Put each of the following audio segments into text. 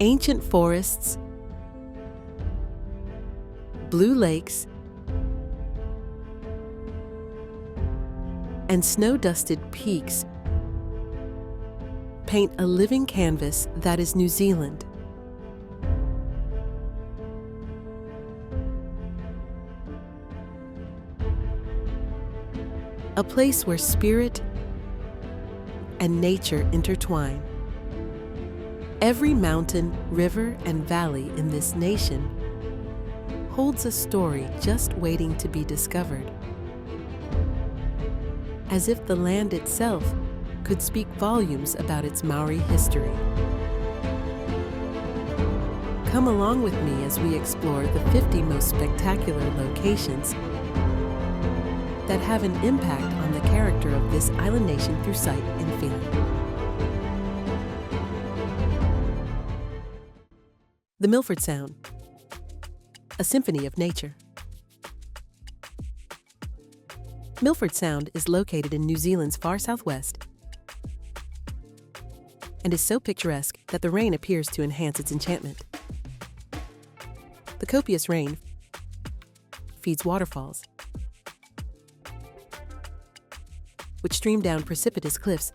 Ancient forests, blue lakes, and snow-dusted peaks paint a living canvas that is New Zealand. A place where spirit and nature intertwine. Every mountain, river, and valley in this nation holds a story just waiting to be discovered. As if the land itself could speak volumes about its Māori history. Come along with me as we explore the 50 most spectacular locations that have an impact on the character of this island nation through sight and feeling. The Milford Sound, a symphony of nature. Milford Sound is located in New Zealand's far southwest and is so picturesque that the rain appears to enhance its enchantment. The copious rain feeds waterfalls, which stream down precipitous cliffs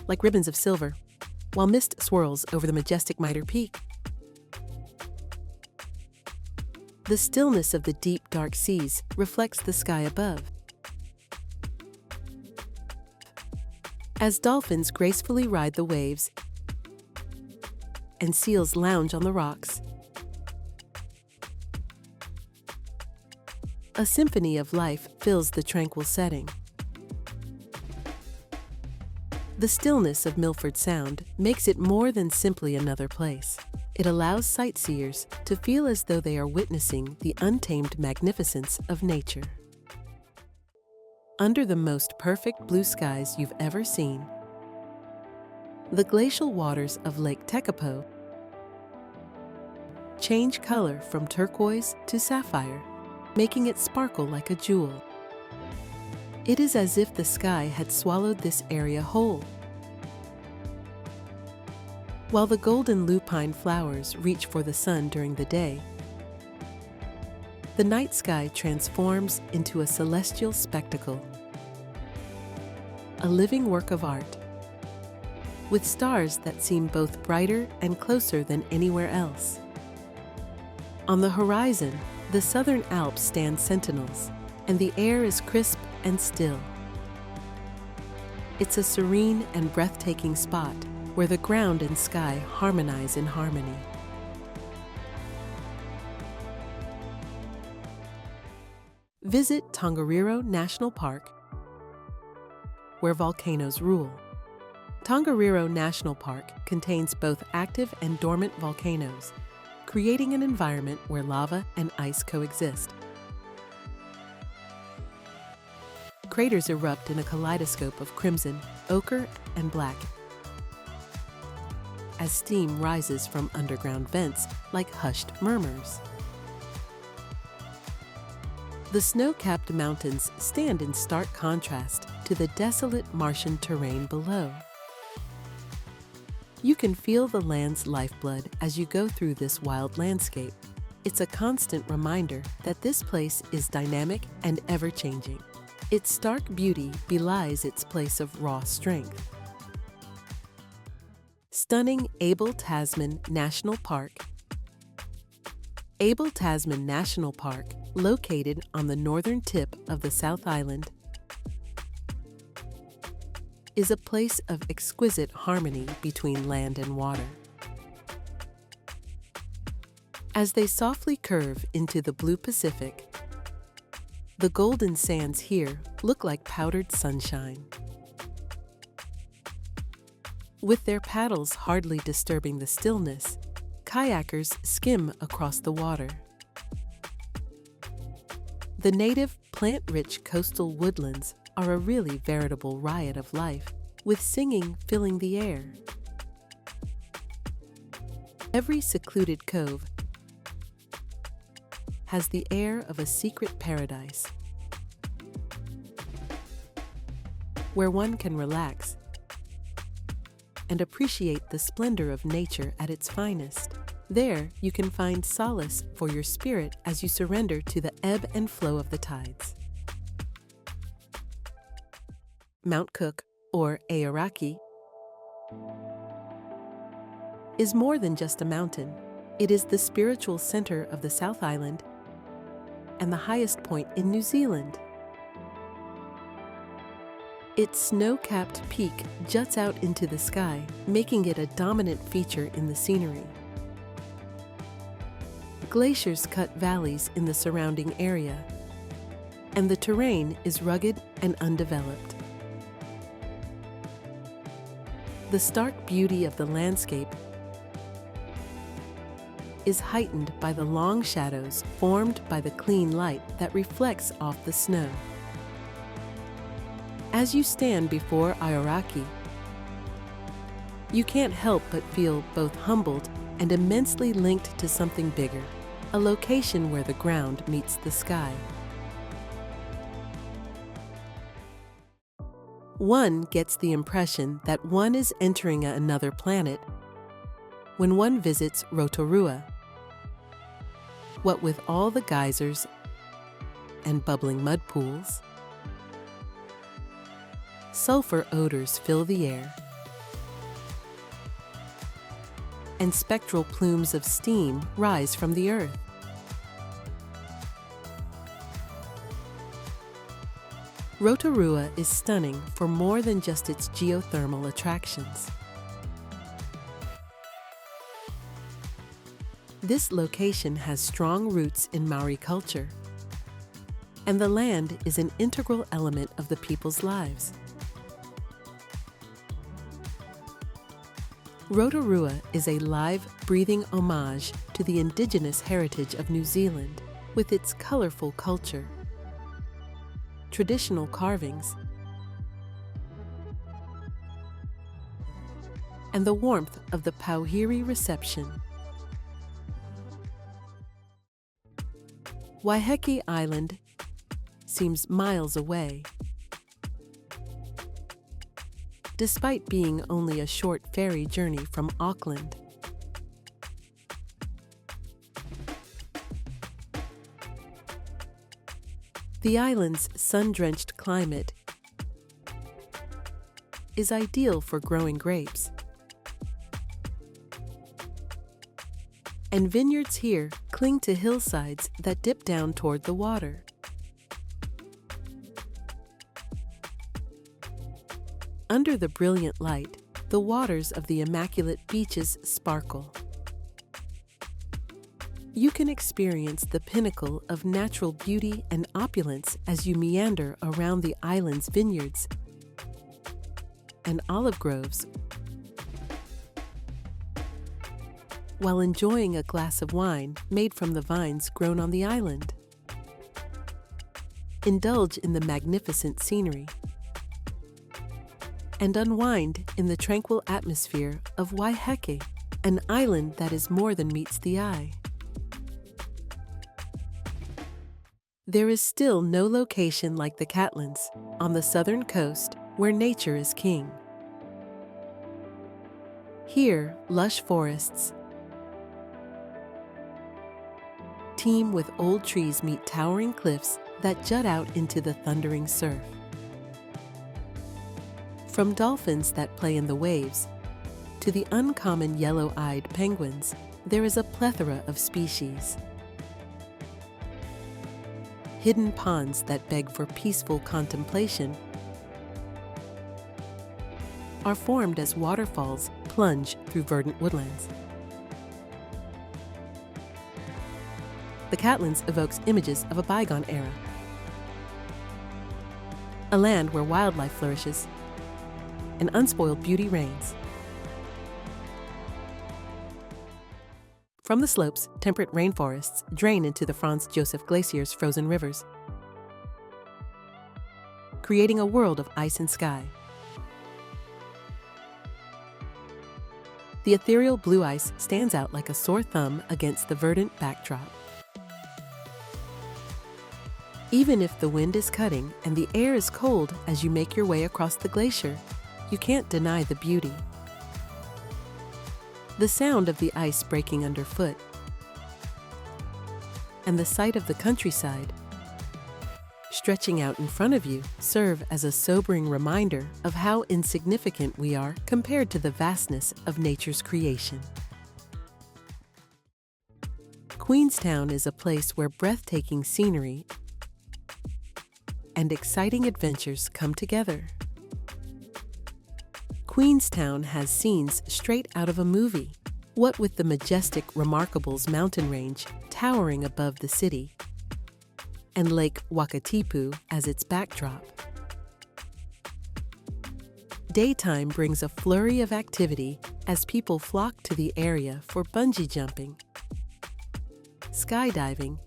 like ribbons of silver, while mist swirls over the majestic Mitre Peak. The stillness of the deep, dark seas reflects the sky above. As dolphins gracefully ride the waves and seals lounge on the rocks, a symphony of life fills the tranquil setting. The stillness of Milford Sound makes it more than simply another place. It allows sightseers to feel as though they are witnessing the untamed magnificence of nature. Under the most perfect blue skies you've ever seen, the glacial waters of Lake Tekapo change color from turquoise to sapphire, making it sparkle like a jewel. It is as if the sky had swallowed this area whole. While the golden lupine flowers reach for the sun during the day, the night sky transforms into a celestial spectacle, a living work of art, with stars that seem both brighter and closer than anywhere else. On the horizon, the Southern Alps stand sentinels, and the air is crisp and still. It's a serene and breathtaking spot where the ground and sky harmonize in harmony. Visit Tongariro National Park, where volcanoes rule. Tongariro National Park contains both active and dormant volcanoes, creating an environment where lava and ice coexist. Craters erupt in a kaleidoscope of crimson, ochre, and black, as steam rises from underground vents like hushed murmurs. The snow-capped mountains stand in stark contrast to the desolate Martian terrain below. You can feel the land's lifeblood as you go through this wild landscape. It's a constant reminder that this place is dynamic and ever-changing. Its stark beauty belies its place of raw strength. Stunning Abel Tasman National Park. Abel Tasman National Park, located on the northern tip of the South Island, is a place of exquisite harmony between land and water. As they softly curve into the blue Pacific, the golden sands here look like powdered sunshine. With their paddles hardly disturbing the stillness, kayakers skim across the water. The native, plant-rich coastal woodlands are a really veritable riot of life, with singing filling the air. Every secluded cove has the air of a secret paradise, where one can relax and appreciate the splendor of nature at its finest. There, you can find solace for your spirit as you surrender to the ebb and flow of the tides. Mount Cook, or Aoraki, is more than just a mountain. It is the spiritual center of the South Island and the highest point in New Zealand. Its snow-capped peak juts out into the sky, making it a dominant feature in the scenery. Glaciers cut valleys in the surrounding area, and the terrain is rugged and undeveloped. The stark beauty of the landscape is heightened by the long shadows formed by the clean light that reflects off the snow. As you stand before Aoraki, you can't help but feel both humbled and immensely linked to something bigger, a location where the ground meets the sky. One gets the impression that one is entering another planet when one visits Rotorua. What with all the geysers and bubbling mud pools, sulfur odors fill the air, and spectral plumes of steam rise from the earth. Rotorua is stunning for more than just its geothermal attractions. This location has strong roots in Māori culture, and the land is an integral element of the people's lives. Rotorua is a live, breathing homage to the indigenous heritage of New Zealand, with its colorful culture, traditional carvings, and the warmth of the Pauhiri reception. Waiheke Island seems miles away. Despite being only a short ferry journey from Auckland. The island's sun-drenched climate is ideal for growing grapes. And vineyards here cling to hillsides that dip down toward the water. Under the brilliant light, the waters of the immaculate beaches sparkle. You can experience the pinnacle of natural beauty and opulence as you meander around the island's vineyards and olive groves, while enjoying a glass of wine made from the vines grown on the island. Indulge in the magnificent scenery and unwind in the tranquil atmosphere of Waiheke, an island that is more than meets the eye. There is still no location like the Catlins on the southern coast where nature is king. Here, lush forests teem with old trees meet towering cliffs that jut out into the thundering surf. From dolphins that play in the waves to the uncommon yellow-eyed penguins, there is a plethora of species. Hidden ponds that beg for peaceful contemplation are formed as waterfalls plunge through verdant woodlands. The Catlins evokes images of a bygone era, a land where wildlife flourishes and unspoiled beauty reigns. From the slopes, temperate rainforests drain into the Franz Josef Glacier's frozen rivers, creating a world of ice and sky. The ethereal blue ice stands out like a sore thumb against the verdant backdrop. Even if the wind is cutting and the air is cold as you make your way across the glacier, you can't deny the beauty. The sound of the ice breaking underfoot and the sight of the countryside stretching out in front of you serve as a sobering reminder of how insignificant we are compared to the vastness of nature's creation. Queenstown is a place where breathtaking scenery and exciting adventures come together. Queenstown has scenes straight out of a movie, what with the majestic Remarkables mountain range towering above the city and Lake Wakatipu as its backdrop. Daytime brings a flurry of activity as people flock to the area for bungee jumping, skydiving,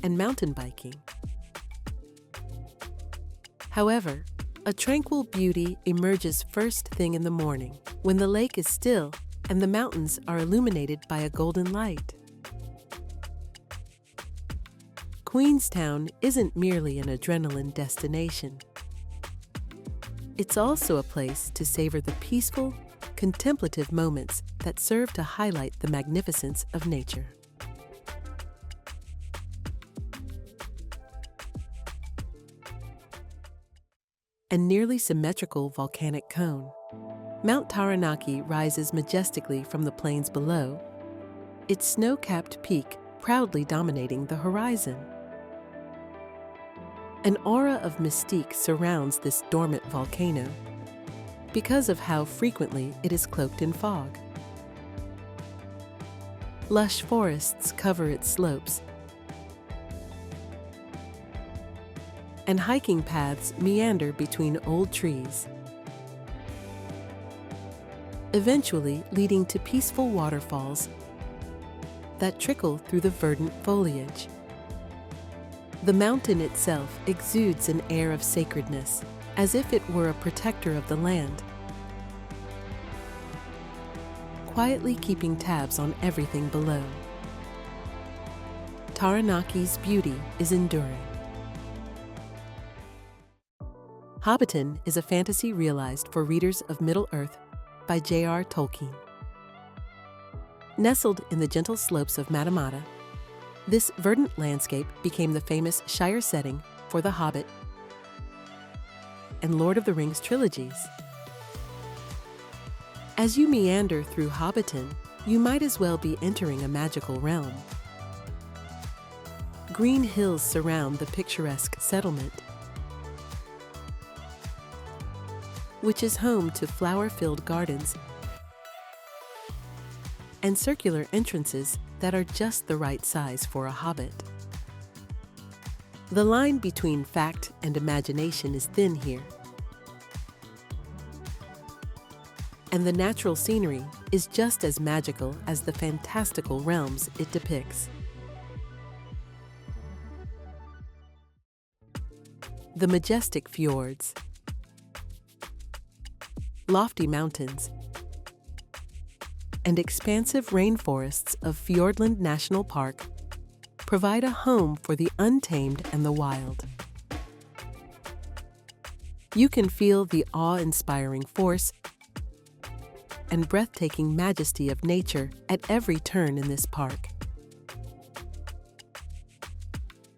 and mountain biking. However, a tranquil beauty emerges first thing in the morning when the lake is still and the mountains are illuminated by a golden light. Queenstown isn't merely an adrenaline destination. It's also a place to savor the peaceful, contemplative moments that serve to highlight the magnificence of nature. A nearly symmetrical volcanic cone, Mount Taranaki rises majestically from the plains below, its snow-capped peak proudly dominating the horizon. An aura of mystique surrounds this dormant volcano because of how frequently it is cloaked in fog. Lush forests cover its slopes, and hiking paths meander between old trees, eventually leading to peaceful waterfalls that trickle through the verdant foliage. The mountain itself exudes an air of sacredness, as if it were a protector of the land, quietly keeping tabs on everything below. Taranaki's beauty is enduring. Hobbiton is a fantasy realized for readers of Middle-earth by J.R. Tolkien. Nestled in the gentle slopes of Matamata, this verdant landscape became the famous Shire setting for The Hobbit and Lord of the Rings trilogies. As you meander through Hobbiton, you might as well be entering a magical realm. Green hills surround the picturesque settlement, which is home to flower-filled gardens and circular entrances that are just the right size for a hobbit. The line between fact and imagination is thin here, and the natural scenery is just as magical as the fantastical realms it depicts. The majestic fjords, lofty mountains, and expansive rainforests of Fiordland National Park provide a home for the untamed and the wild. You can feel the awe-inspiring force and breathtaking majesty of nature at every turn in this park.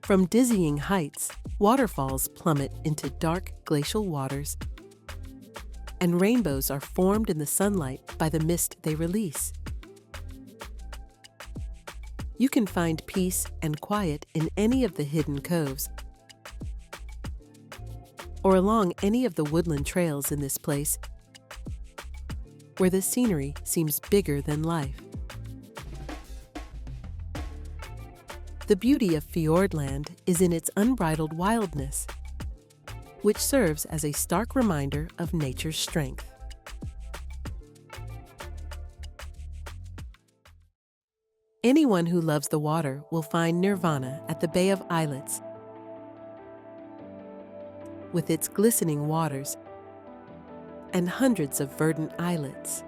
From dizzying heights, waterfalls plummet into dark glacial waters, and rainbows are formed in the sunlight by the mist they release. You can find peace and quiet in any of the hidden coves, or along any of the woodland trails in this place, where the scenery seems bigger than life. The beauty of Fiordland is in its unbridled wildness, which serves as a stark reminder of nature's strength. Anyone who loves the water will find nirvana at the Bay of Islets, with its glistening waters and hundreds of verdant islets.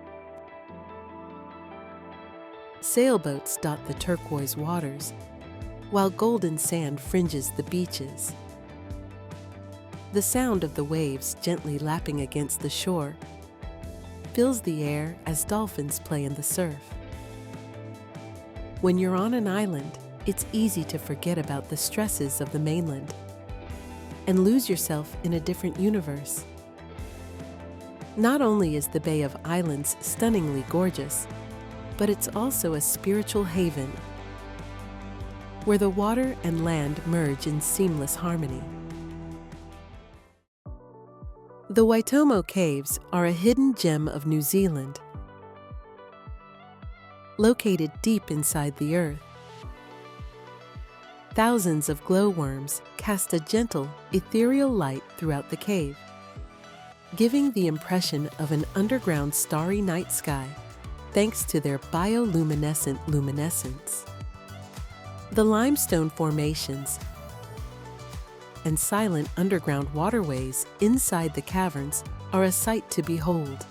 Sailboats dot the turquoise waters, while golden sand fringes the beaches. The sound of the waves gently lapping against the shore fills the air as dolphins play in the surf. When you're on an island, it's easy to forget about the stresses of the mainland and lose yourself in a different universe. Not only is the Bay of Islands stunningly gorgeous, but it's also a spiritual haven where the water and land merge in seamless harmony. The Waitomo Caves are a hidden gem of New Zealand. Located deep inside the earth, thousands of glowworms cast a gentle, ethereal light throughout the cave, giving the impression of an underground starry night sky thanks to their bioluminescent luminescence. The limestone formations and silent underground waterways inside the caverns are a sight to behold.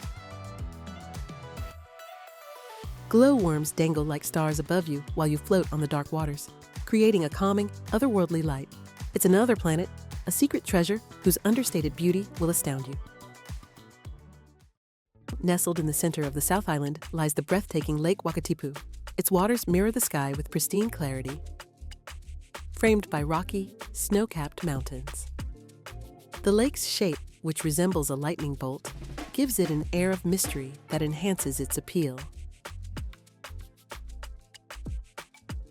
Glowworms dangle like stars above you while you float on the dark waters, creating a calming, otherworldly light. It's another planet, a secret treasure whose understated beauty will astound you. Nestled in the center of the South Island lies the breathtaking Lake Wakatipu. Its waters mirror the sky with pristine clarity, framed by rocky, snow-capped mountains. The lake's shape, which resembles a lightning bolt, gives it an air of mystery that enhances its appeal.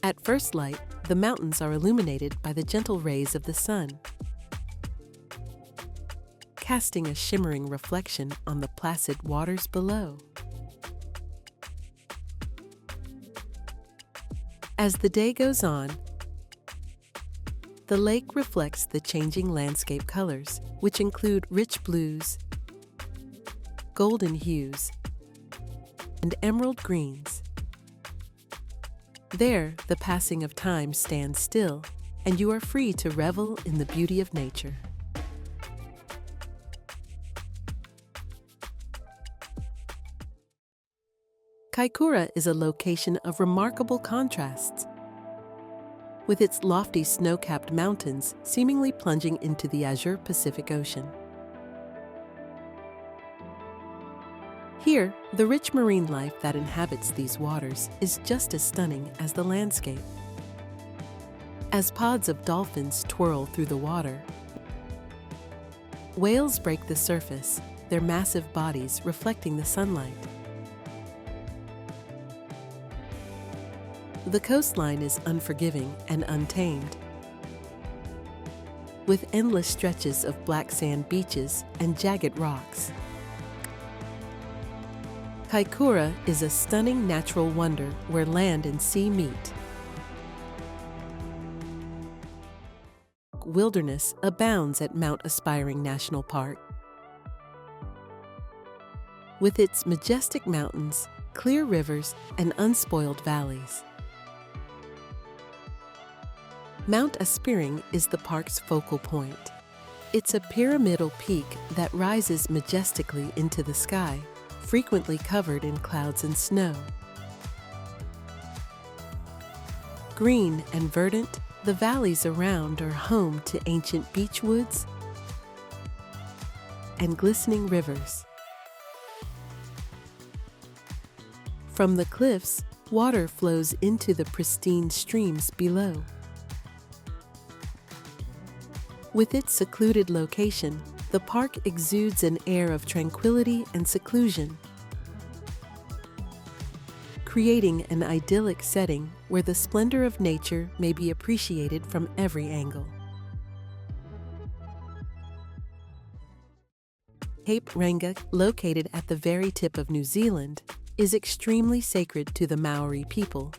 At first light, the mountains are illuminated by the gentle rays of the sun, casting a shimmering reflection on the placid waters below. As the day goes on, the lake reflects the changing landscape colors, which include rich blues, golden hues, and emerald greens. There, the passing of time stands still, and you are free to revel in the beauty of nature. Kaikoura is a location of remarkable contrasts, with its lofty snow-capped mountains seemingly plunging into the azure Pacific Ocean. Here, the rich marine life that inhabits these waters is just as stunning as the landscape. As pods of dolphins twirl through the water, whales break the surface, their massive bodies reflecting the sunlight. The coastline is unforgiving and untamed, with endless stretches of black sand beaches and jagged rocks. Kaikoura is a stunning natural wonder where land and sea meet. Wilderness abounds at Mount Aspiring National Park. With its majestic mountains, clear rivers, and unspoiled valleys. Mount Aspiring is the park's focal point. It's a pyramidal peak that rises majestically into the sky, frequently covered in clouds and snow. Green and verdant, the valleys around are home to ancient beech woods and glistening rivers. From the cliffs, water flows into the pristine streams below. With its secluded location, the park exudes an air of tranquility and seclusion, creating an idyllic setting where the splendor of nature may be appreciated from every angle. Cape Reinga, located at the very tip of New Zealand, is extremely sacred to the Māori people,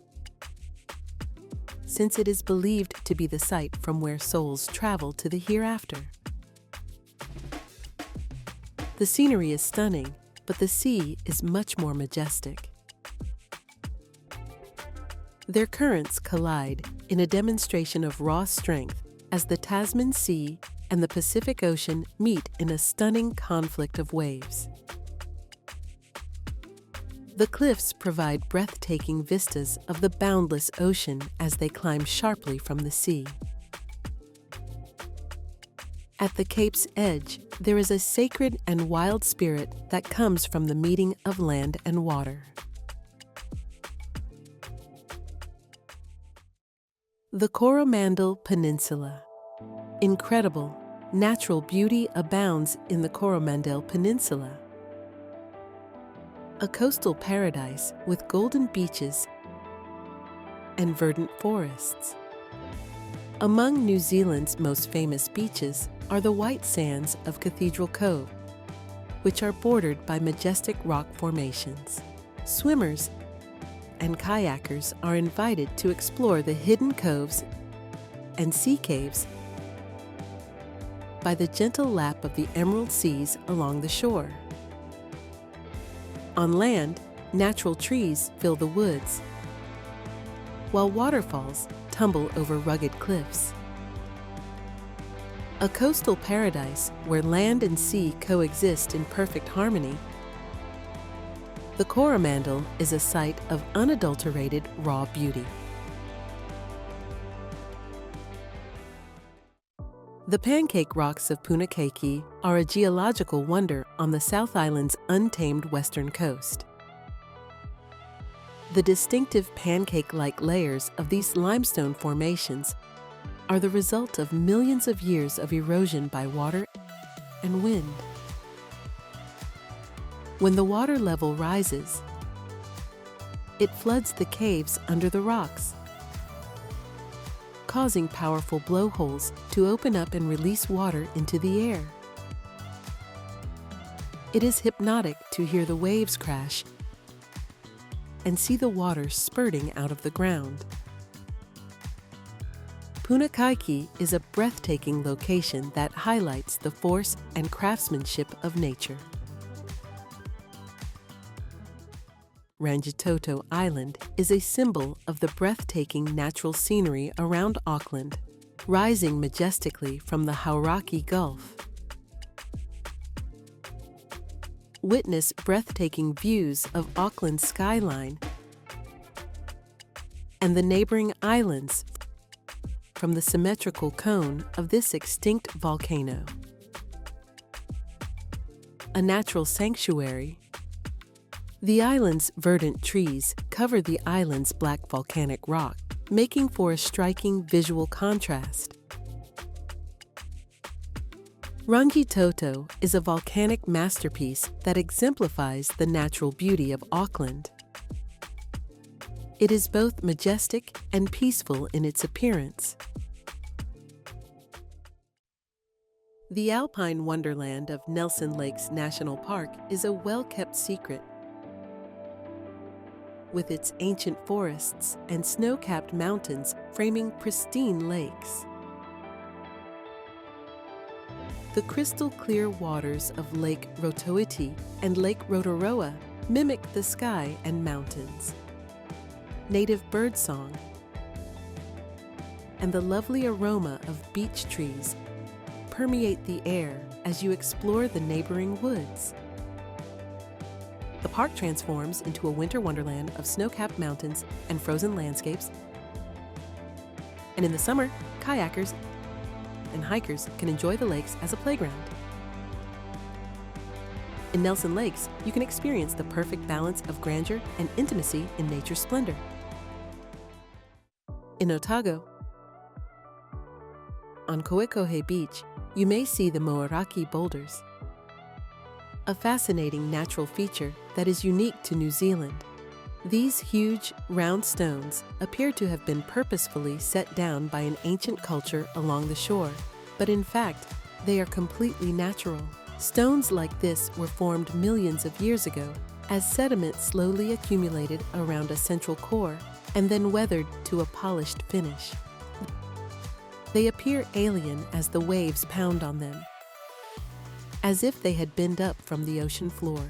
since it is believed to be the site from where souls travel to the hereafter. The scenery is stunning, but the sea is much more majestic. Their currents collide in a demonstration of raw strength as the Tasman Sea and the Pacific Ocean meet in a stunning conflict of waves. The cliffs provide breathtaking vistas of the boundless ocean as they climb sharply from the sea. At the cape's edge, there is a sacred and wild spirit that comes from the meeting of land and water. The Coromandel Peninsula. Incredible, natural beauty abounds in the Coromandel Peninsula. A coastal paradise with golden beaches and verdant forests. Among New Zealand's most famous beaches are the white sands of Cathedral Cove, which are bordered by majestic rock formations. Swimmers and kayakers are invited to explore the hidden coves and sea caves by the gentle lap of the emerald seas along the shore. On land, natural trees fill the woods, while waterfalls tumble over rugged cliffs. A coastal paradise where land and sea coexist in perfect harmony, the Coromandel is a site of unadulterated raw beauty. The pancake rocks of Punakaiki are a geological wonder on the South Island's untamed western coast. The distinctive pancake-like layers of these limestone formations are the result of millions of years of erosion by water and wind. When the water level rises, it floods the caves under the rocks, causing powerful blowholes to open up and release water into the air. It is hypnotic to hear the waves crash and see the water spurting out of the ground. Punakaiki is a breathtaking location that highlights the force and craftsmanship of nature. Rangitoto Island is a symbol of the breathtaking natural scenery around Auckland, rising majestically from the Aoraki Gulf. Witness breathtaking views of Auckland's skyline and the neighboring islands from the symmetrical cone of this extinct volcano. A natural sanctuary, the island's verdant trees cover the island's black volcanic rock, making for a striking visual contrast. Rangitoto is a volcanic masterpiece that exemplifies the natural beauty of Auckland. It is both majestic and peaceful in its appearance. The alpine wonderland of Nelson Lakes National Park is a well-kept secret. With its ancient forests and snow-capped mountains framing pristine lakes. The crystal-clear waters of Lake Rotoiti and Lake Rotorua mimic the sky and mountains. Native birdsong and the lovely aroma of beech trees permeate the air as you explore the neighboring woods. The park transforms into a winter wonderland of snow-capped mountains and frozen landscapes. And in the summer, kayakers and hikers can enjoy the lakes as a playground. In Nelson Lakes, you can experience the perfect balance of grandeur and intimacy in nature's splendor. In Otago, on Koekohe Beach, you may see the Aoraki boulders, a fascinating natural feature that is unique to New Zealand. These huge, round stones appear to have been purposefully set down by an ancient culture along the shore, but in fact, they are completely natural. Stones like this were formed millions of years ago as sediment slowly accumulated around a central core and then weathered to a polished finish. They appear alien as the waves pound on them, as if they had been up from the ocean floor.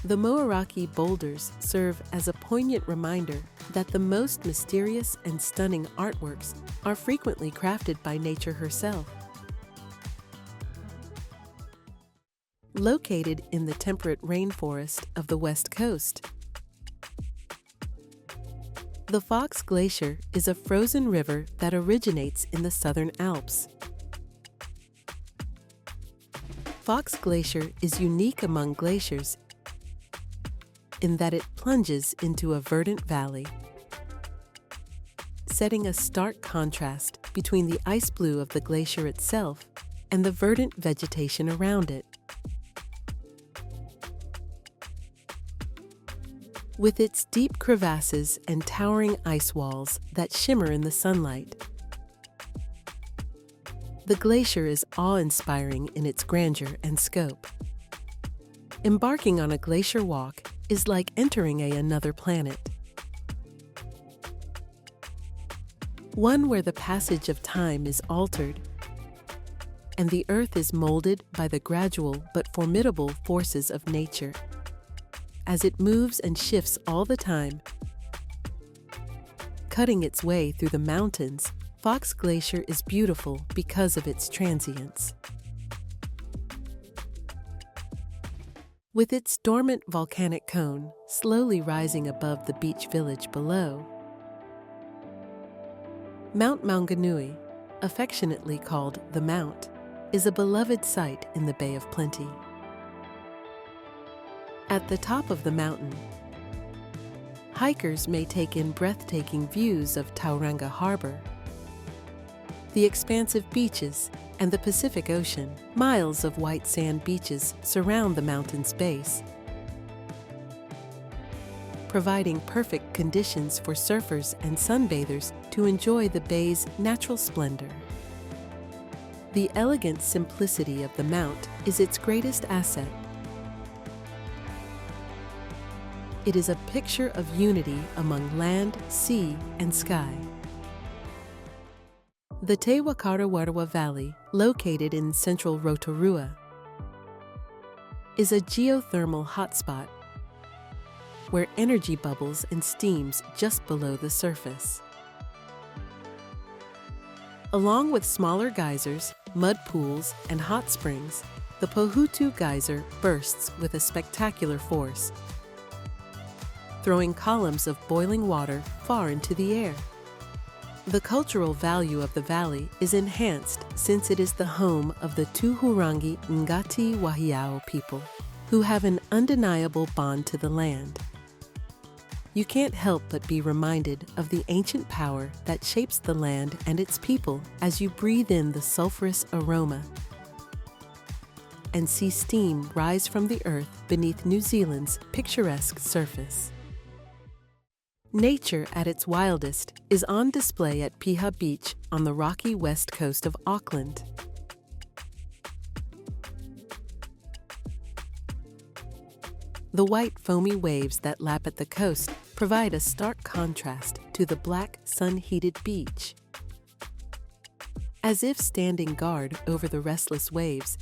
The Aoraki boulders serve as a poignant reminder that the most mysterious and stunning artworks are frequently crafted by nature herself. Located in the temperate rainforest of the West Coast, the Fox Glacier is a frozen river that originates in the Southern Alps. Fox Glacier is unique among glaciers in that it plunges into a verdant valley, setting a stark contrast between the ice blue of the glacier itself and the verdant vegetation around it. With its deep crevasses and towering ice walls that shimmer in the sunlight, the glacier is awe-inspiring in its grandeur and scope. Embarking on a glacier walk is like entering another planet. One where the passage of time is altered and the earth is molded by the gradual but formidable forces of nature. As it moves and shifts all the time, cutting its way through the mountains, Fox Glacier is beautiful because of its transience. With its dormant volcanic cone slowly rising above the beach village below, Mount Maunganui, affectionately called the Mount, is a beloved sight in the Bay of Plenty. At the top of the mountain, hikers may take in breathtaking views of Tauranga Harbor, the expansive beaches, and the Pacific Ocean. Miles of white sand beaches surround the mountain's base, providing perfect conditions for surfers and sunbathers to enjoy the bay's natural splendor. The elegant simplicity of the Mount is its greatest asset. It is a picture of unity among land, sea, and sky. The Te Wakarawarawa Valley, located in central Rotorua, is a geothermal hotspot where energy bubbles and steams just below the surface. Along with smaller geysers, mud pools, and hot springs, the Pohutu geyser bursts with a spectacular force, throwing columns of boiling water far into the air. The cultural value of the valley is enhanced since it is the home of the Tūhurangi Ngati Wahiao people, who have an undeniable bond to the land. You can't help but be reminded of the ancient power that shapes the land and its people as you breathe in the sulfurous aroma and see steam rise from the earth beneath New Zealand's picturesque surface. Nature at its wildest is on display at Piha Beach on the rocky west coast of Auckland. The white foamy waves that lap at the coast provide a stark contrast to the black sun-heated beach. As if standing guard over the restless waves,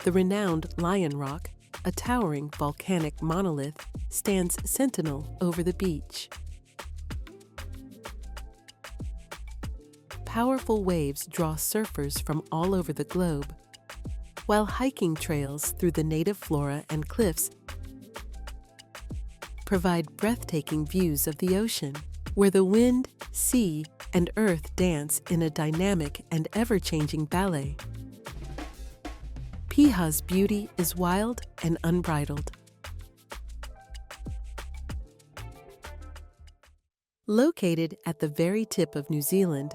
the renowned Lion Rock, a towering volcanic monolith, stands sentinel over the beach. Powerful waves draw surfers from all over the globe, while hiking trails through the native flora and cliffs provide breathtaking views of the ocean, where the wind, sea, and earth dance in a dynamic and ever-changing ballet. Piha's beauty is wild and unbridled. Located at the very tip of New Zealand,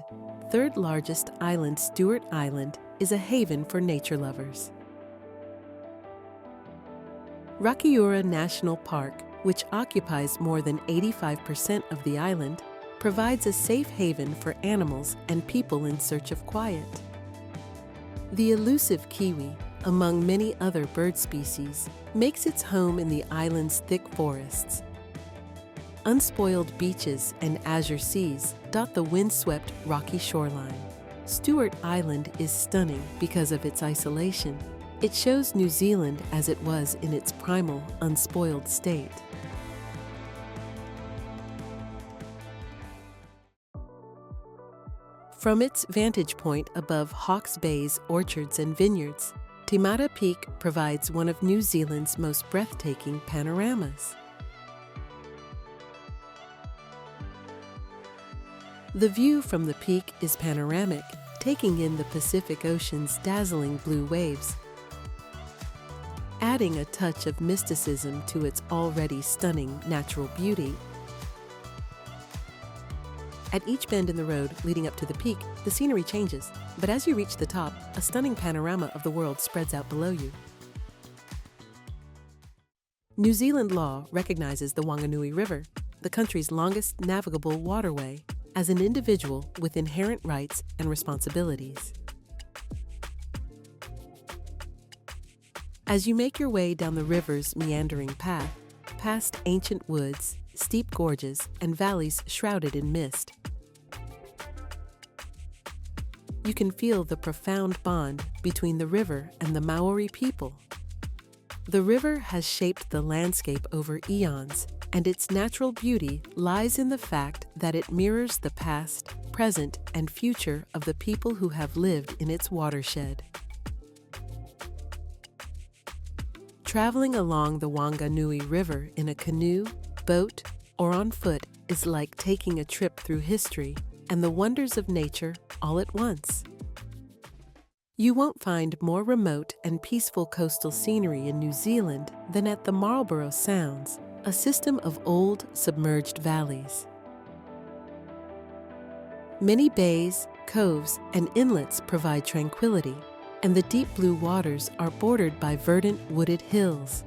third largest island Stewart Island is a haven for nature lovers. Rakiura National Park, which occupies more than 85% of the island, provides a safe haven for animals and people in search of quiet. The elusive kiwi, among many other bird species, makes its home in the island's thick forests. Unspoiled beaches and azure seas dot the windswept rocky shoreline. Stewart Island is stunning because of its isolation. It shows New Zealand as it was in its primal, unspoiled state. From its vantage point above Hawke's Bay's orchards and vineyards, Te Mata Peak provides one of New Zealand's most breathtaking panoramas. The view from the peak is panoramic, taking in the Pacific Ocean's dazzling blue waves, adding a touch of mysticism to its already stunning natural beauty. At each bend in the road leading up to the peak, the scenery changes, but as you reach the top, a stunning panorama of the world spreads out below you. New Zealand law recognizes the Whanganui River, the country's longest navigable waterway, as an individual with inherent rights and responsibilities. As you make your way down the river's meandering path, past ancient woods, steep gorges, and valleys shrouded in mist, you can feel the profound bond between the river and the Maori people. The river has shaped the landscape over eons, and its natural beauty lies in the fact that it mirrors the past, present, and future of the people who have lived in its watershed. Traveling along the Whanganui River in a canoe, boat, or on foot is like taking a trip through history and the wonders of nature all at once. You won't find more remote and peaceful coastal scenery in New Zealand than at the Marlborough Sounds, a system of old submerged valleys. Many bays, coves, and inlets provide tranquility, and the deep blue waters are bordered by verdant wooded hills.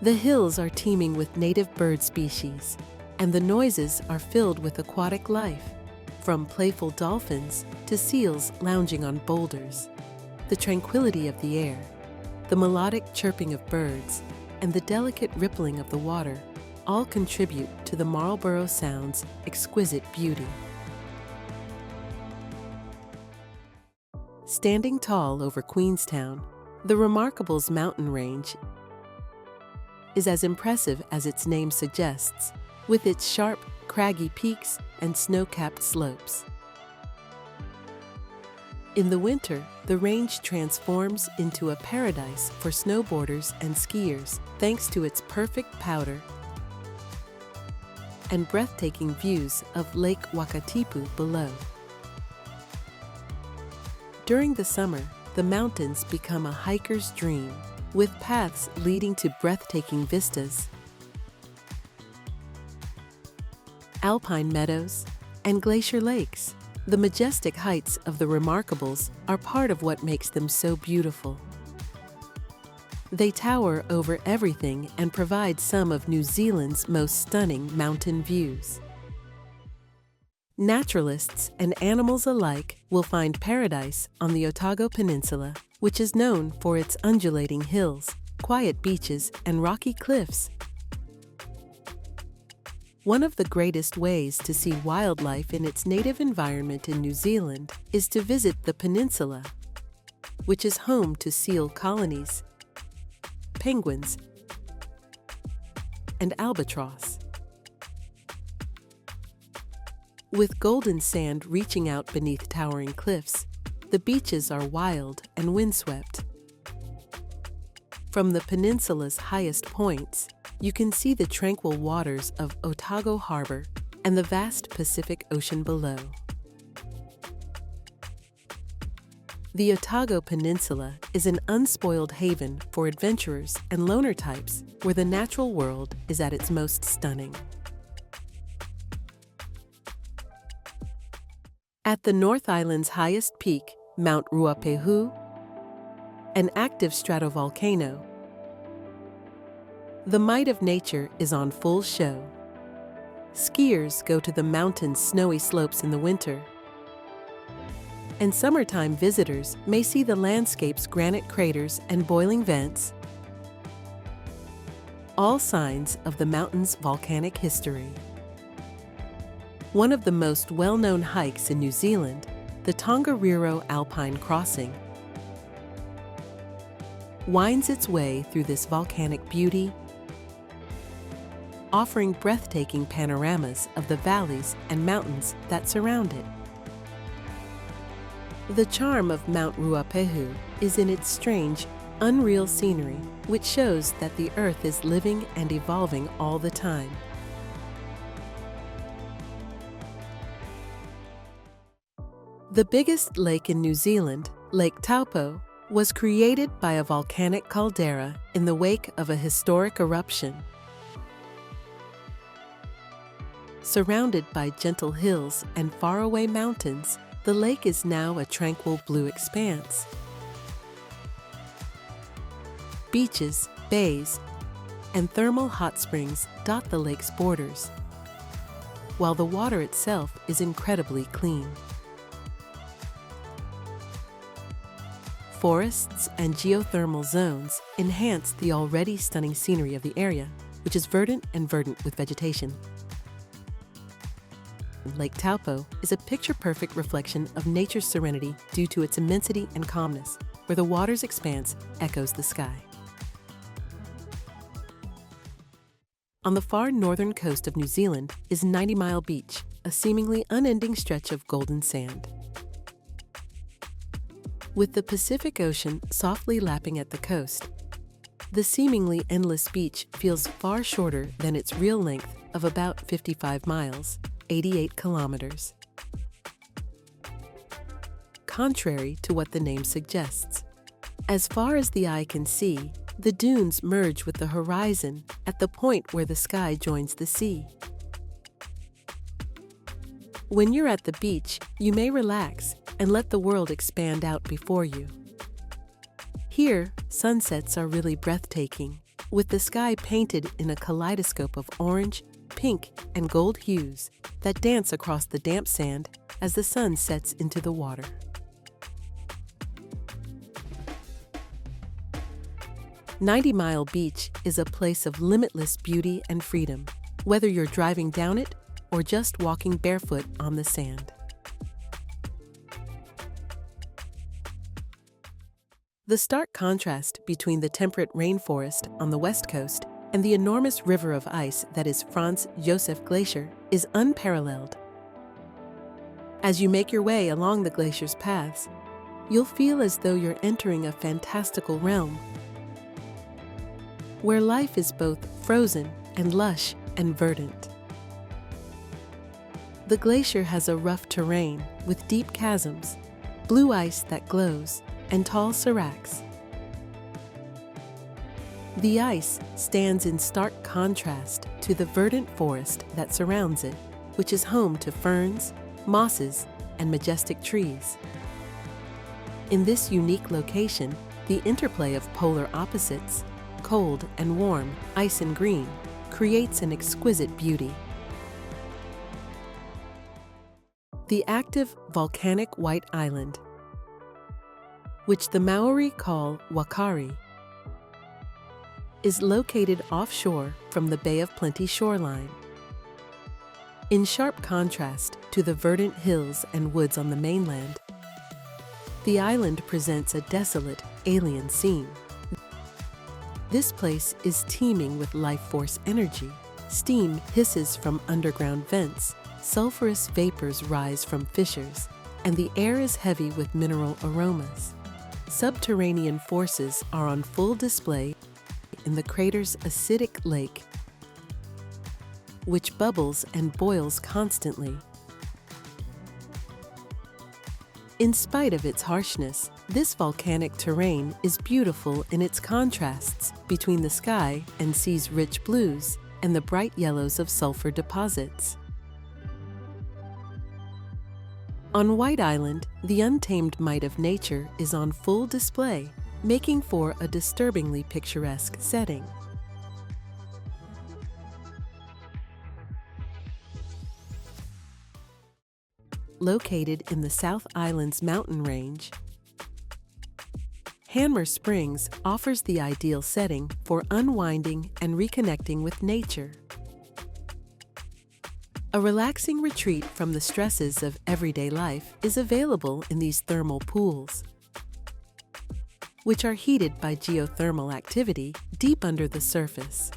The hills are teeming with native bird species, and the noises are filled with aquatic life, from playful dolphins to seals lounging on boulders. The tranquility of the air, the melodic chirping of birds, and the delicate rippling of the water all contribute to the Marlborough Sound's exquisite beauty. Standing tall over Queenstown, the Remarkable's mountain range is as impressive as its name suggests, with its sharp, craggy peaks and snow-capped slopes. In the winter, the range transforms into a paradise for snowboarders and skiers thanks to its perfect powder and breathtaking views of Lake Wakatipu below. During the summer, the mountains become a hiker's dream, with paths leading to breathtaking vistas, alpine meadows, and glacier lakes. The majestic heights of the Remarkables are part of what makes them so beautiful. They tower over everything and provide some of New Zealand's most stunning mountain views. Naturalists and animals alike will find paradise on the Otago Peninsula, which is known for its undulating hills, quiet beaches, and rocky cliffs. One of the greatest ways to see wildlife in its native environment in New Zealand is to visit the peninsula, which is home to seal colonies, penguins, and albatross. With golden sand reaching out beneath towering cliffs, the beaches are wild and windswept. From the peninsula's highest points, you can see the tranquil waters of Otago Harbor and the vast Pacific Ocean below. The Otago Peninsula is an unspoiled haven for adventurers and loner types, where the natural world is at its most stunning. At the North Island's highest peak, Mount Ruapehu, an active stratovolcano, the might of nature is on full show. Skiers go to the mountain's snowy slopes in the winter, and summertime visitors may see the landscape's granite craters and boiling vents, all signs of the mountain's volcanic history. One of the most well-known hikes in New Zealand, the Tongariro Alpine Crossing, winds its way through this volcanic beauty, offering breathtaking panoramas of the valleys and mountains that surround it. The charm of Mount Ruapehu is in its strange, unreal scenery, which shows that the Earth is living and evolving all the time. The biggest lake in New Zealand, Lake Taupo, was created by a volcanic caldera in the wake of a historic eruption. Surrounded by gentle hills and faraway mountains, the lake is now a tranquil blue expanse. Beaches, bays, and thermal hot springs dot the lake's borders, while the water itself is incredibly clean. Forests and geothermal zones enhance the already stunning scenery of the area, which is verdant with vegetation. Lake Taupo is a picture-perfect reflection of nature's serenity due to its immensity and calmness, where the water's expanse echoes the sky. On the far northern coast of New Zealand is 90 Mile Beach, a seemingly unending stretch of golden sand. With the Pacific Ocean softly lapping at the coast, the seemingly endless beach feels far shorter than its real length of about 55 miles, 88 kilometers. Contrary to what the name suggests, as far as the eye can see, the dunes merge with the horizon at the point where the sky joins the sea. When you're at the beach, you may relax and let the world expand out before you. Here, sunsets are really breathtaking, with the sky painted in a kaleidoscope of orange, pink, and gold hues that dance across the damp sand as the sun sets into the water. "90 Mile Beach is a place of limitless beauty and freedom, whether you're driving down it or just walking barefoot on the sand. The stark contrast between the temperate rainforest on the west coast and the enormous river of ice that is Franz Josef Glacier is unparalleled. As you make your way along the glacier's paths, you'll feel as though you're entering a fantastical realm, where life is both frozen and lush and verdant. The glacier has a rough terrain with deep chasms, blue ice that glows, and tall seracs. The ice stands in stark contrast to the verdant forest that surrounds it, which is home to ferns, mosses, and majestic trees. In this unique location, the interplay of polar opposites, cold and warm, ice and green, creates an exquisite beauty. The active volcanic White Island, which the Maori call Wakari, is located offshore from the Bay of Plenty shoreline. In sharp contrast to the verdant hills and woods on the mainland, the island presents a desolate, alien scene. This place is teeming with life force energy. Steam hisses from underground vents, sulfurous vapors rise from fissures, and the air is heavy with mineral aromas. Subterranean forces are on full display in the crater's acidic lake, which bubbles and boils constantly. In spite of its harshness, this volcanic terrain is beautiful in its contrasts between the sky and sea's rich blues and the bright yellows of sulfur deposits. On White Island, the untamed might of nature is on full display, making for a disturbingly picturesque setting. Located in the South Island's mountain range, Hammer Springs offers the ideal setting for unwinding and reconnecting with nature. A relaxing retreat from the stresses of everyday life is available in these thermal pools, which are heated by geothermal activity deep under the surface.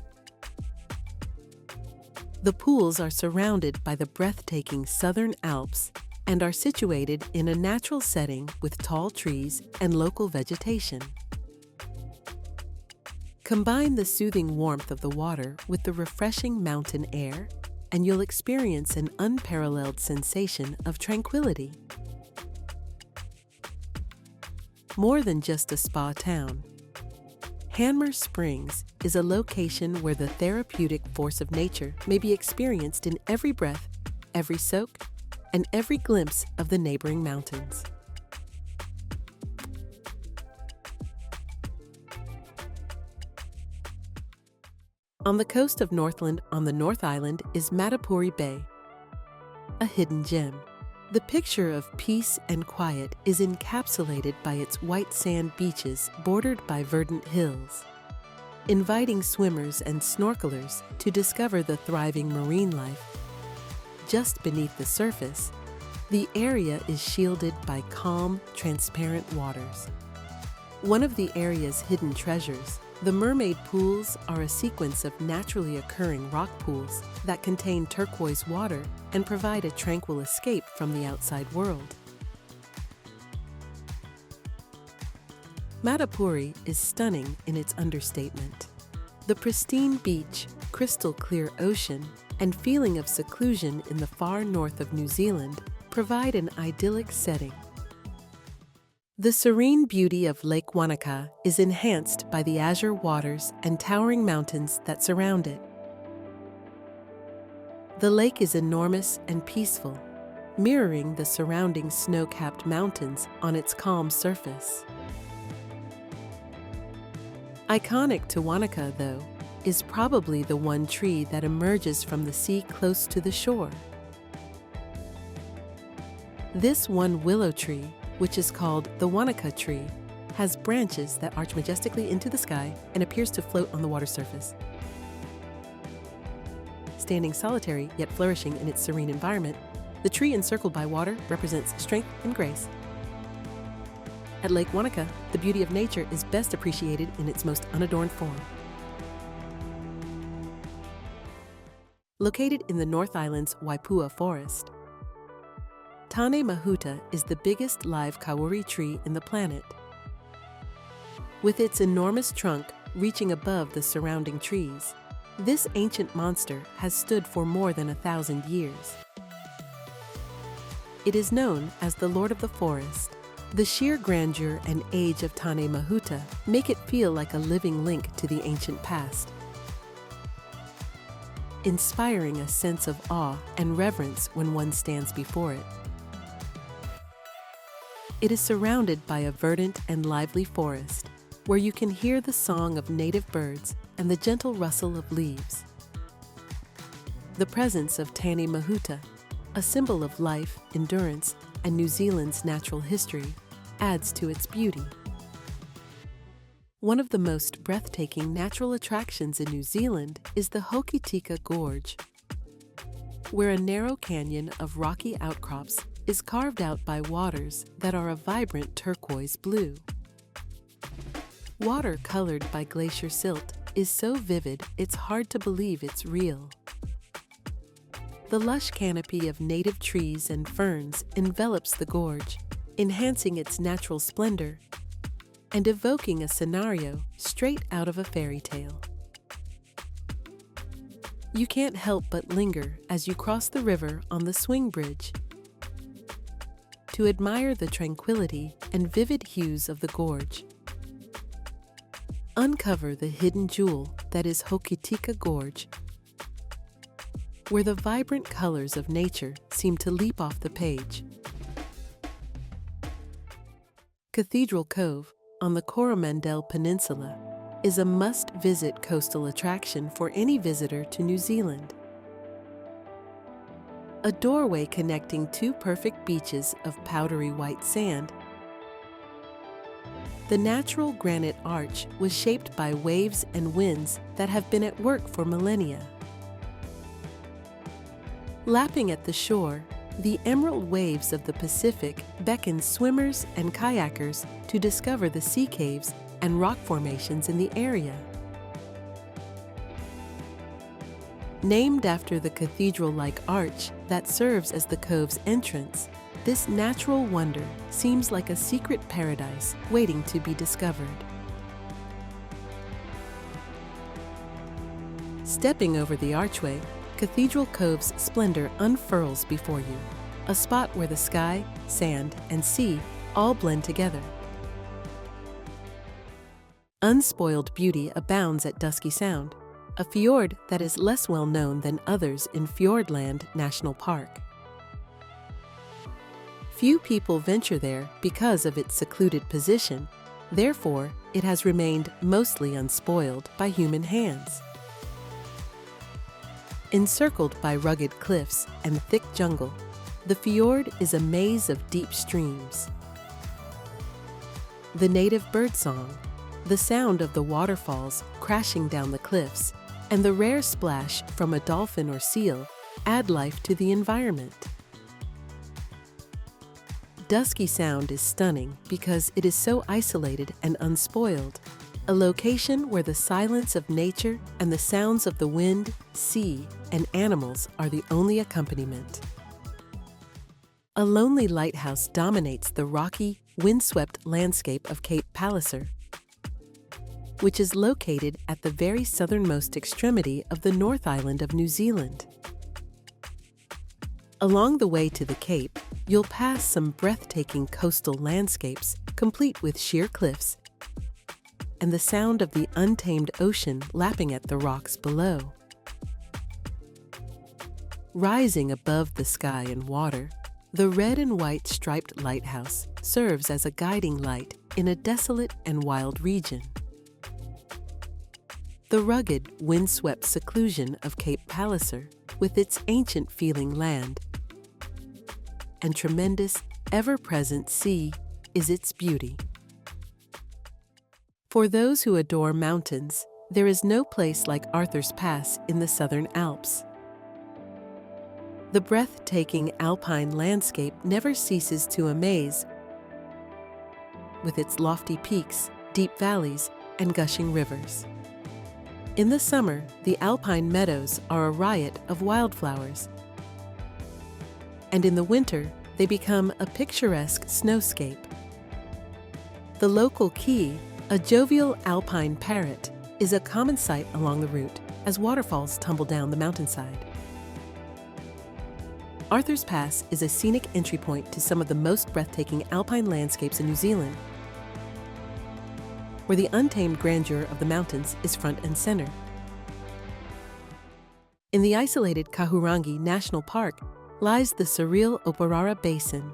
The pools are surrounded by the breathtaking Southern Alps and are situated in a natural setting with tall trees and local vegetation. Combine the soothing warmth of the water with the refreshing mountain air, and you'll experience an unparalleled sensation of tranquility. more than just a spa town. Hanmer Springs is a location where the therapeutic force of nature may be experienced in every breath, every soak, and every glimpse of the neighboring mountains. On the coast of Northland on the North Island is Matapuri Bay, a hidden gem. The picture of peace and quiet is encapsulated by its white sand beaches bordered by verdant hills, inviting swimmers and snorkelers to discover the thriving marine life. Just beneath the surface, the area is shielded by calm, transparent waters. One of the area's hidden treasures, the mermaid pools, are a sequence of naturally occurring rock pools that contain turquoise water and provide a tranquil escape from the outside world. Matapuri is stunning in its understatement. The pristine beach, crystal clear ocean, and feeling of seclusion in the far north of New Zealand provide an idyllic setting. The serene beauty of Lake Wanaka is enhanced by the azure waters and towering mountains that surround it. The lake is enormous and peaceful, mirroring the surrounding snow-capped mountains on its calm surface. Iconic to Wanaka, though, is probably the one tree that emerges from the sea close to the shore. This one willow tree, which is called the Wanaka tree, has branches that arch majestically into the sky and appears to float on the water's surface. Standing solitary yet flourishing in its serene environment, the tree encircled by water represents strength and grace. At Lake Wanaka, the beauty of nature is best appreciated in its most unadorned form. Located in the North Island's Waipua forest, Tane Mahuta is the biggest live kauri tree in the planet. With its enormous trunk reaching above the surrounding trees, this ancient monster has stood for more than 1,000 years. It is known as the Lord of the Forest. The sheer grandeur and age of Tane Mahuta make it feel like a living link to the ancient past, inspiring a sense of awe and reverence when one stands before it. It is surrounded by a verdant and lively forest, where you can hear the song of native birds and the gentle rustle of leaves. The presence of Tane Mahuta, a symbol of life, endurance, and New Zealand's natural history, adds to its beauty. One of the most breathtaking natural attractions in New Zealand is the Hokitika Gorge, where a narrow canyon of rocky outcrops is carved out by waters that are a vibrant turquoise blue. Water colored by glacier silt is so vivid it's hard to believe it's real. The lush canopy of native trees and ferns envelops the gorge, enhancing its natural splendor and evoking a scenario straight out of a fairy tale. You can't help but linger as you cross the river on the swing bridge to admire the tranquility and vivid hues of the gorge. Uncover the hidden jewel that is Hokitika Gorge, where the vibrant colors of nature seem to leap off the page. Cathedral Cove on the Coromandel Peninsula is a must-visit coastal attraction for any visitor to New Zealand. A doorway connecting two perfect beaches of powdery white sand, the natural granite arch was shaped by waves and winds that have been at work for millennia. Lapping at the shore, the emerald waves of the Pacific beckon swimmers and kayakers to discover the sea caves and rock formations in the area. Named after the cathedral-like arch that serves as the cove's entrance, this natural wonder seems like a secret paradise waiting to be discovered. Stepping over the archway, Cathedral Cove's splendor unfurls before you, a spot where the sky, sand, and sea all blend together. unspoiled beauty abounds at Dusky Sound, a fjord that is less well known than others in Fiordland National Park. Few people venture there because of its secluded position, therefore it has remained mostly unspoiled by human hands. Encircled by rugged cliffs and thick jungle, the fjord is a maze of deep streams. The native birdsong, the sound of the waterfalls crashing down the cliffs, and the rare splash from a dolphin or seal add life to the environment. Dusky Sound is stunning because it is so isolated and unspoiled, a location where the silence of nature and the sounds of the wind, sea, and animals are the only accompaniment. A lonely lighthouse dominates the rocky, windswept landscape of Cape Palliser, which is located at the very southernmost extremity of the North Island of New Zealand. Along the way to the Cape, you'll pass some breathtaking coastal landscapes complete with sheer cliffs and the sound of the untamed ocean lapping at the rocks below. Rising above the sky and water, the red and white striped lighthouse serves as a guiding light in a desolate and wild region. The rugged, windswept seclusion of Cape Palliser, with its ancient-feeling land and tremendous, ever-present sea, is its beauty. For those who adore mountains, there is no place like Arthur's Pass in the Southern Alps. The breathtaking alpine landscape never ceases to amaze, with its lofty peaks, deep valleys, and gushing rivers. In the summer, the alpine meadows are a riot of wildflowers, and in the winter, they become a picturesque snowscape. The local key, a jovial alpine parrot, is a common sight along the route as waterfalls tumble down the mountainside. Arthur's Pass is a scenic entry point to some of the most breathtaking alpine landscapes in New Zealand, where the untamed grandeur of the mountains is front and center. In the isolated Kahurangi National Park lies the surreal Oparara Basin,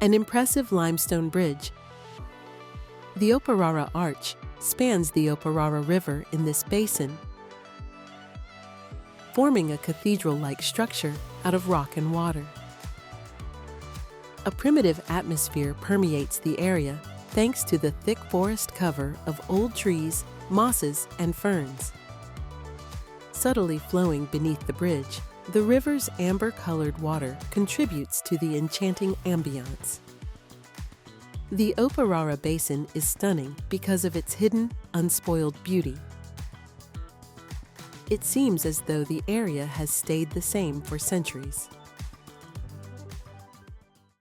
an impressive limestone bridge. The Oparara Arch spans the Oparara River in this basin, forming a cathedral-like structure out of rock and water. A primitive atmosphere permeates the area thanks to the thick forest cover of old trees, mosses, and ferns. Subtly flowing beneath the bridge, the river's amber-colored water contributes to the enchanting ambiance. The Oparara Basin is stunning because of its hidden, unspoiled beauty. It seems as though the area has stayed the same for centuries.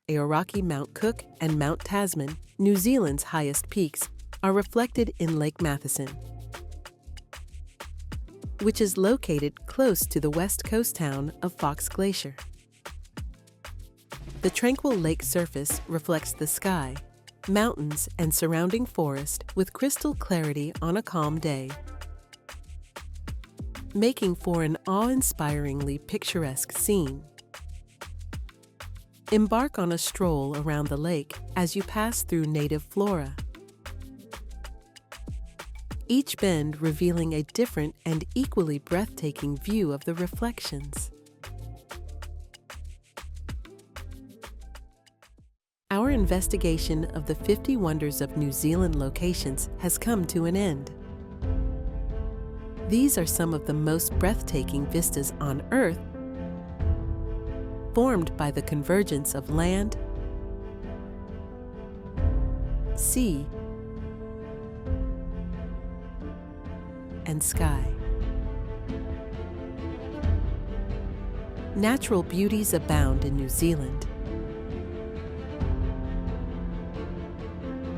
Aoraki, Mount Cook, and Mount Tasman, New Zealand's highest peaks, are reflected in Lake Matheson, which is located close to the west coast town of Fox Glacier. The tranquil lake surface reflects the sky, mountains, and surrounding forest with crystal clarity on a calm day, making for an awe-inspiringly picturesque scene. Embark on a stroll around the lake as you pass through native flora, each bend revealing a different and equally breathtaking view of the reflections. Our investigation of the 50 wonders of New Zealand locations has come to an end. These are some of the most breathtaking vistas on Earth, formed by the convergence of land, sea, and sky. Natural beauties abound in New Zealand,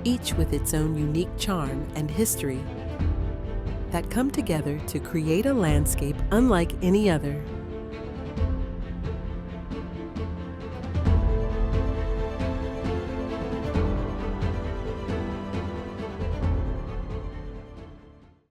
each with its own unique charm and history that come together to create a landscape unlike any other.